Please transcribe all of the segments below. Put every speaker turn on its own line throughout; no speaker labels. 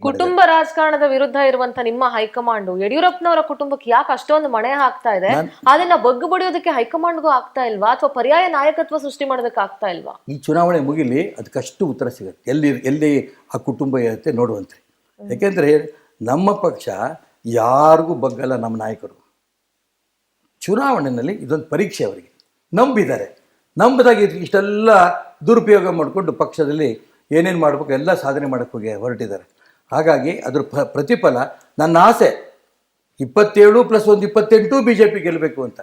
ಕುಟುಂಬ ರಾಜಕಾರಣದ ವಿರುದ್ಧ ಇರುವಂತ ನಿಮ್ಮ ಹೈಕಮಾಂಡ್ ಯಡಿಯೂರಪ್ಪನವರ ಕುಟುಂಬಕ್ಕೆ ಯಾಕೆ ಅಷ್ಟೊಂದು ಮಣೆ ಹಾಕ್ತಾ ಇದೆ? ಅದನ್ನ ಬಗ್ಗು ಬಡಿಯೋದಕ್ಕೆ ಹೈಕಮಾಂಡ್ಗೂ ಆಗ್ತಾ ಇಲ್ವಾ, ಅಥವಾ ಪರ್ಯಾಯ ನಾಯಕತ್ವ ಸೃಷ್ಟಿ ಮಾಡೋದಕ್ಕೆ ಆಗ್ತಾ ಇಲ್ವಾ?
ಈ ಚುನಾವಣೆ ಮುಗಿಲಿ, ಅದಕ್ಕಷ್ಟು ಉತ್ತರ ಸಿಗುತ್ತೆ. ಎಲ್ಲಿ ಆ ಕುಟುಂಬ ಇರುತ್ತೆ ನೋಡುವಂತೆ. ಯಾಕೆಂದರೆ ನಮ್ಮ ಪಕ್ಷ ಯಾರಿಗೂ ಬಗ್ಗಲ್ಲ. ನಮ್ಮ ನಾಯಕರು ಚುನಾವಣೆಯಲ್ಲಿ ಇದೊಂದು ಪರೀಕ್ಷೆ, ಅವರಿಗೆ ನಂಬಿದ್ದಾರೆ. ನಂಬಿದಾಗ ಇಷ್ಟೆಲ್ಲ ದುರುಪಯೋಗ ಮಾಡಿಕೊಂಡು ಪಕ್ಷದಲ್ಲಿ ಏನೇನು ಮಾಡಬೇಕು ಎಲ್ಲ ಸಾಧನೆ ಮಾಡೋಕ್ಕೆ ಹೋಗಿ ಹೊರಟಿದ್ದಾರೆ. ಹಾಗಾಗಿ ಅದ್ರ ಪ್ರತಿಫಲ ನನ್ನ ಆಸೆ 27 + 1 28 BJP ಗೆಲ್ಲಬೇಕು ಅಂತ.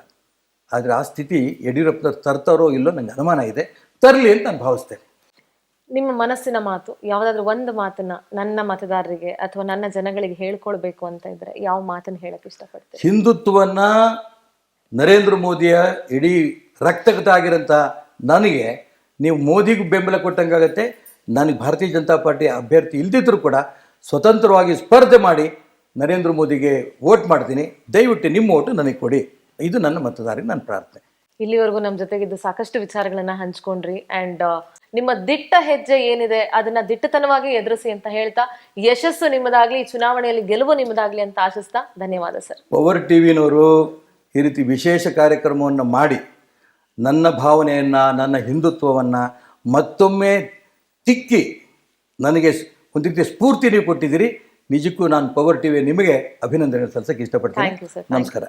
ಆದರೆ ಆ ಸ್ಥಿತಿ ಯಡಿಯೂರಪ್ಪನವ್ರು ತರ್ತಾರೋ ಇಲ್ಲೋ ನನಗೆ ಅನುಮಾನ ಇದೆ. ತರಲಿ ಅಂತ ನಾನು ಭಾವಿಸ್ತೇನೆ.
ನಿಮ್ಮ ಮನಸ್ಸಿನ ಮಾತು ಯಾವುದಾದ್ರೂ ಒಂದು ಮಾತನ್ನ ನನ್ನ ಮತದಾರರಿಗೆ ಅಥವಾ ನನ್ನ ಜನಗಳಿಗೆ ಹೇಳ್ಕೊಳ್ಬೇಕು ಅಂತ ಇದ್ರೆ ಯಾವ ಮಾತನ್ನು ಹೇಳಕ್ಕೆ ಇಷ್ಟಪಡ್ತೀರಿ?
ಹಿಂದುತ್ವವನ್ನ ನರೇಂದ್ರ ಮೋದಿಯ ಇಡೀ ರಕ್ತಗತ ಆಗಿರೋಂಥ ನನಗೆ ನೀವು ಮೋದಿಗೂ ಬೆಂಬಲ ಕೊಟ್ಟಂಗಾಗತ್ತೆ. ನನಗೆ ಭಾರತೀಯ ಜನತಾ ಪಾರ್ಟಿ ಅಭ್ಯರ್ಥಿ ಇಲ್ದಿದ್ರೂ ಕೂಡ ಸ್ವತಂತ್ರವಾಗಿ ಸ್ಪರ್ಧೆ ಮಾಡಿ ನರೇಂದ್ರ ಮೋದಿಗೆ ವೋಟ್ ಮಾಡ್ತೀನಿ. ದಯವಿಟ್ಟು ನಿಮ್ಮ ಓಟು ನನಗೆ ಕೊಡಿ. ಇದು ನನ್ನ ಮತದಾರರಿಗೆ ನನ್ನ ಪ್ರಾರ್ಥನೆ.
ಇಲ್ಲಿವರೆಗೂ ನಮ್ಮ ಜೊತೆಗಿದ್ದು ಸಾಕಷ್ಟು ವಿಚಾರಗಳನ್ನ ಹಂಚ್ಕೊಂಡ್ರಿ. ಅಂಡ್ ನಿಮ್ಮ ದಿಟ್ಟ ಹೆಜ್ಜೆ ಏನಿದೆ ಅದನ್ನ ದಿಟ್ಟತನವಾಗಿ ಎದುರಿಸಿ ಅಂತ ಹೇಳ್ತಾ, ಯಶಸ್ಸು ನಿಮ್ಮದಾಗ್ಲಿ, ಚುನಾವಣೆಯಲ್ಲಿ ಗೆಲುವು ನಿಮ್ಮದಾಗ್ಲಿ ಅಂತ ಆಶಿಸ್ತಾ ಧನ್ಯವಾದ ಸರ್.
ಪವರ್ ಟಿವಿನವರು ಈ ರೀತಿ ವಿಶೇಷ ಕಾರ್ಯಕ್ರಮವನ್ನು ಮಾಡಿ ನನ್ನ ಭಾವನೆಯನ್ನು, ನನ್ನ ಹಿಂದುತ್ವವನ್ನು ಮತ್ತೊಮ್ಮೆ ತಿಕ್ಕಿ ನನಗೆ ಒಂದು ರೀತಿಯ ಸ್ಫೂರ್ತಿ ನೀವು ಕೊಟ್ಟಿದ್ದೀರಿ. ನಿಜಕ್ಕೂ ನಾನು ಪವರ್ ಟಿವಿ ನಿಮಗೆ ಅಭಿನಂದನೆ ಸಲ್ಲಿಸಕ್ಕೆ ಇಷ್ಟಪಡ್ತೀನಿ.
Thank you sir.
ನಮಸ್ಕಾರ.